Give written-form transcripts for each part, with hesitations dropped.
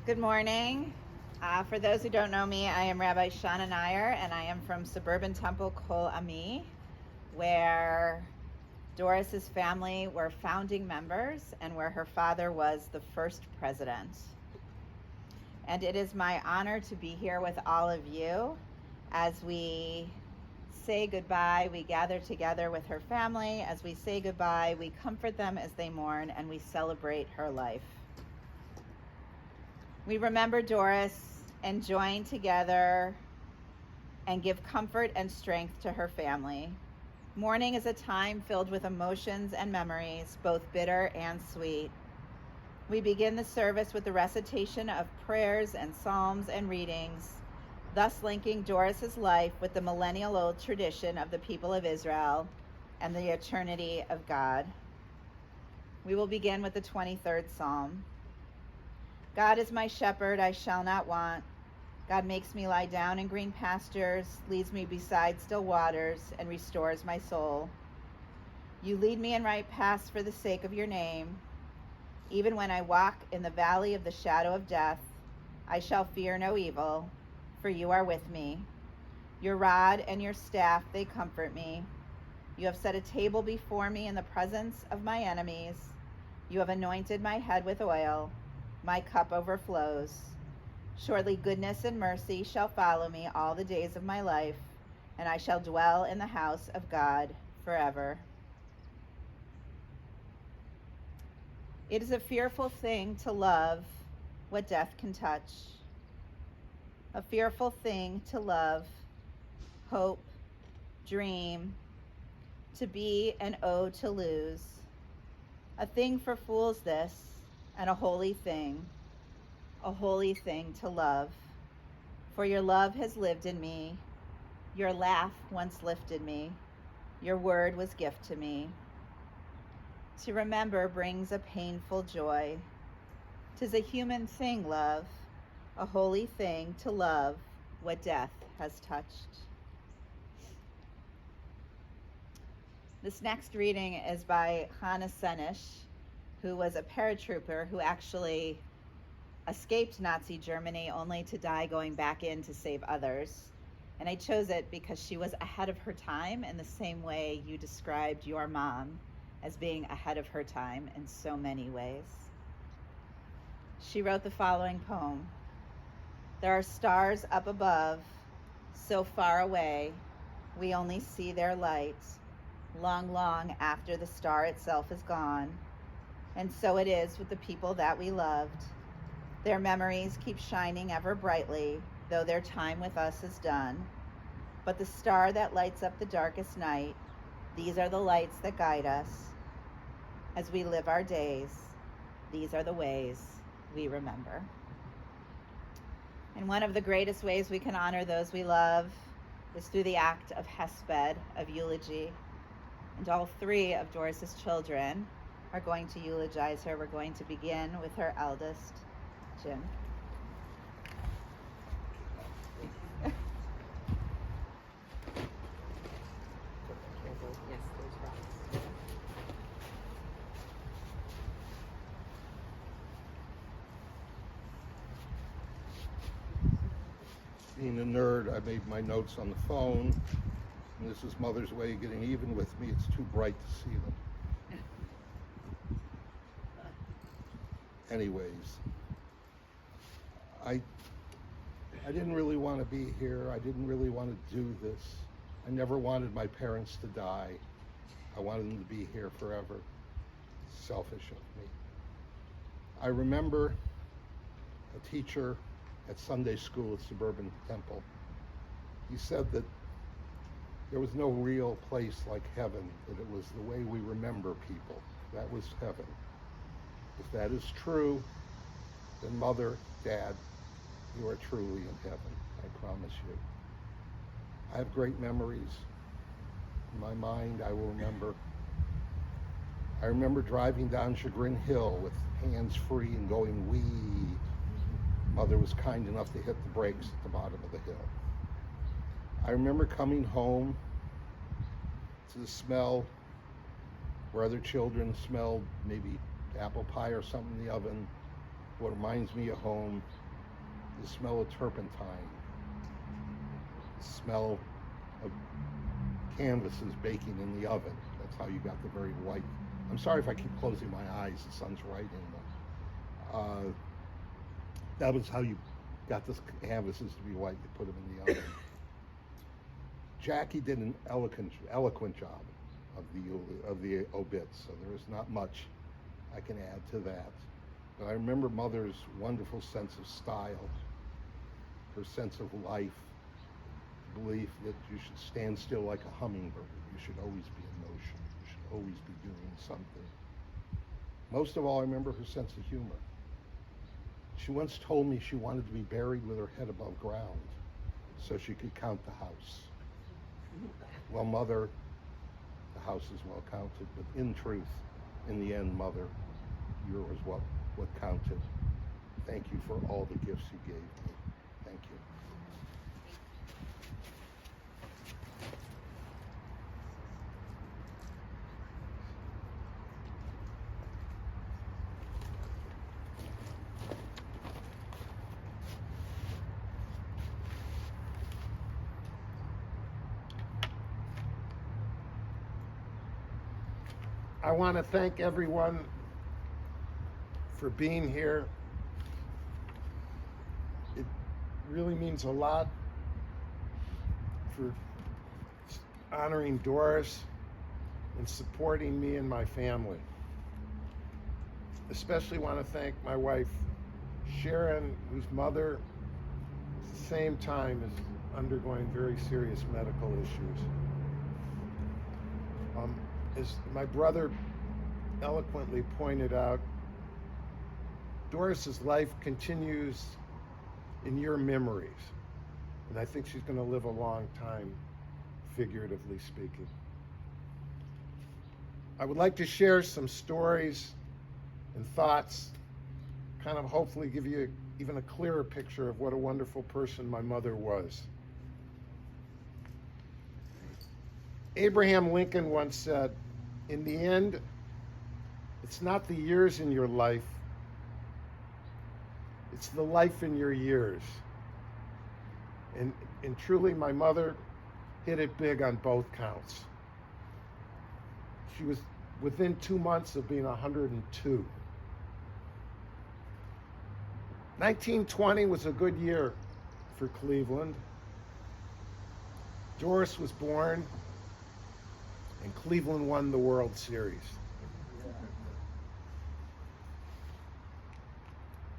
Good morning. For those who don't know me, I am Rabbi Shana Nair, and I am from suburban Temple Kol Ami, where Doris's family were founding members and where her father was the first president. And it is my honor to be here with all of you as we say goodbye. We gather together with her family. As we say goodbye, we comfort them as they mourn, and we celebrate her life. We remember Doris and join together and give comfort and strength to her family. Mourning is a time filled with emotions and memories, both bitter and sweet. We begin the service with the recitation of prayers and psalms and readings, thus linking Doris's life with the millennial-old tradition of the people of Israel and the eternity of God. We will begin with the 23rd Psalm. God is my shepherd, I shall not want. God makes me lie down in green pastures, leads me beside still waters, and restores my soul. You lead me in right paths for the sake of your name. Even when I walk in the valley of the shadow of death, I shall fear no evil, for you are with me. Your rod and your staff, they comfort me. You have set a table before me in the presence of my enemies. You have anointed my head with oil. My cup overflows. Surely goodness and mercy shall follow me all the days of my life, and I shall dwell in the house of God forever. It is a fearful thing to love what death can touch. A fearful thing to love, hope, dream, to be and owe to lose. A thing for fools this, and a holy thing to love. For your love has lived in me, your laugh once lifted me, your word was gift to me. To remember brings a painful joy. 'Tis a human thing, love, a holy thing to love what death has touched. This next reading is by Hannah Senish, who was a paratrooper who actually escaped Nazi Germany only to die going back in to save others. And I chose it because she was ahead of her time in the same way you described your mom as being ahead of her time in so many ways. She wrote the following poem. There are stars up above, so far away, we only see their light, long, long after the star itself is gone. And so it is with the people that we loved. Their memories keep shining ever brightly, though their time with us is done. But the star that lights up the darkest night, these are the lights that guide us. As we live our days, these are the ways we remember. And one of the greatest ways we can honor those we love is through the act of hesped, of eulogy. And all three of Doris's children are going to eulogize her. We're going to begin with her eldest, Jim. Being a nerd, I made my notes on the phone, and this is Mother's way of getting even with me. It's too bright to see them. Anyways, I didn't really want to be here. I didn't really want to do this. I never wanted my parents to die. I wanted them to be here forever. Selfish of me. I remember a teacher at Sunday school at Suburban Temple. He said that there was no real place like heaven, that it was the way we remember people. That was heaven. If that is true, then Mother, Dad, you are truly in heaven, I promise you. I have great memories. In my mind, I will remember. I remember driving down Chagrin Hill with hands free and going wee. Mother was kind enough to hit the brakes at the bottom of the hill. I remember coming home to the smell where other children smelled maybe apple pie or something in the oven, What reminds me of home, the smell of turpentine, the smell of canvases baking in the oven. That's how you got the very white. I'm sorry if I keep closing my eyes, the sun's right in them. That was how you got the canvases to be white. You put them in the oven. Jackie did an eloquent job of the obits, so there is not much I can add to that. But I remember Mother's wonderful sense of style, her sense of life, belief that you should stand still like a hummingbird. You should always be in motion. You should always be doing something. Most of all, I remember her sense of humor. She once told me she wanted to be buried with her head above ground so she could count the house. Well, Mother, the house is well counted, but in truth, in the end, Mother, yours was what counted. Thank you for all the gifts you gave me. Thank you. I want to thank everyone for being here. It really means a lot for honoring Doris and supporting me and my family. Especially want to thank my wife, Sharon, whose mother at the same time is undergoing very serious medical issues. As my brother eloquently pointed out, Doris's life continues in your memories, and I think she's going to live a long time, figuratively speaking. I would like to share some stories and thoughts, kind of hopefully give you even a clearer picture of what a wonderful person my mother was. Abraham Lincoln once said, "In the end, it's not the years in your life, it's the life in your years." And truly, my mother hit it big on both counts. She was within 2 months of being 102. 1920 was a good year for Cleveland. Doris was born, and Cleveland won the World Series.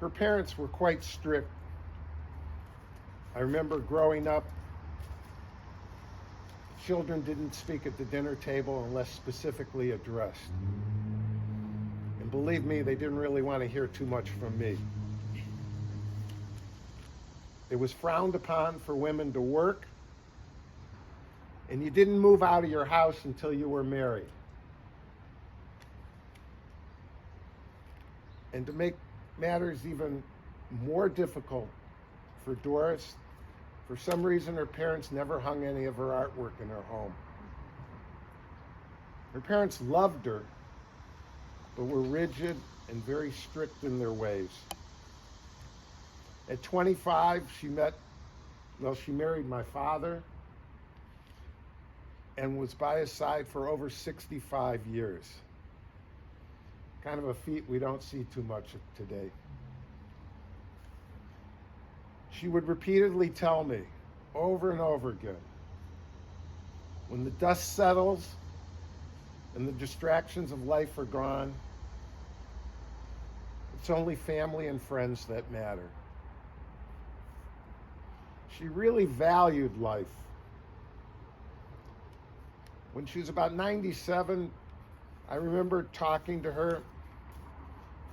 Her parents were quite strict. I remember growing up, children didn't speak at the dinner table unless specifically addressed. And believe me, they didn't really want to hear too much from me. It was frowned upon for women to work, and you didn't move out of your house until you were married. And to make matters even more difficult for Doris, for some reason her parents never hung any of her artwork in her home. Her parents loved her, but were rigid and very strict in their ways. At 25, she married my father, and was by his side for over 65 years. Kind of a feat we don't see too much of today. She would repeatedly tell me, over and over again, when the dust settles and the distractions of life are gone, it's only family and friends that matter. She really valued life. When she was about 97, I remember talking to her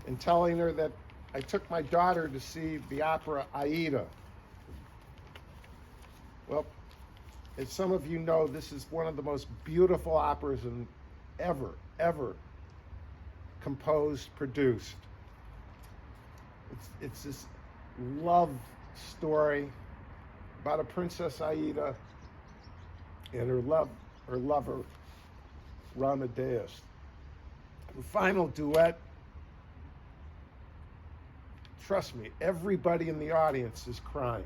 and telling her that I took my daughter to see the opera Aida. Well, as some of you know, this is one of the most beautiful operas ever composed, produced. It's this love story about a Princess Aida and her lover, Ramadeus. The final duet trust me, everybody in the audience is crying.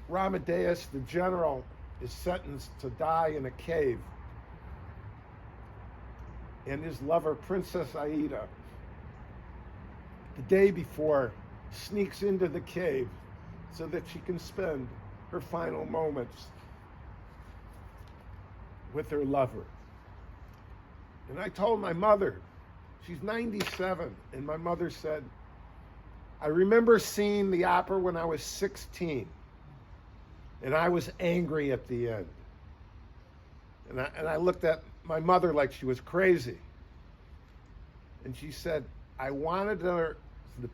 Ramadeus, the general, is sentenced to die in a cave. And his lover, Princess Aida, the day before, sneaks into the cave so that she can spend her final moments with her lover. And I told my mother, she's 97, and my mother said, I remember seeing the opera when I was 16, and I was angry at the end. And I looked at my mother like she was crazy. And she said, I wanted her, the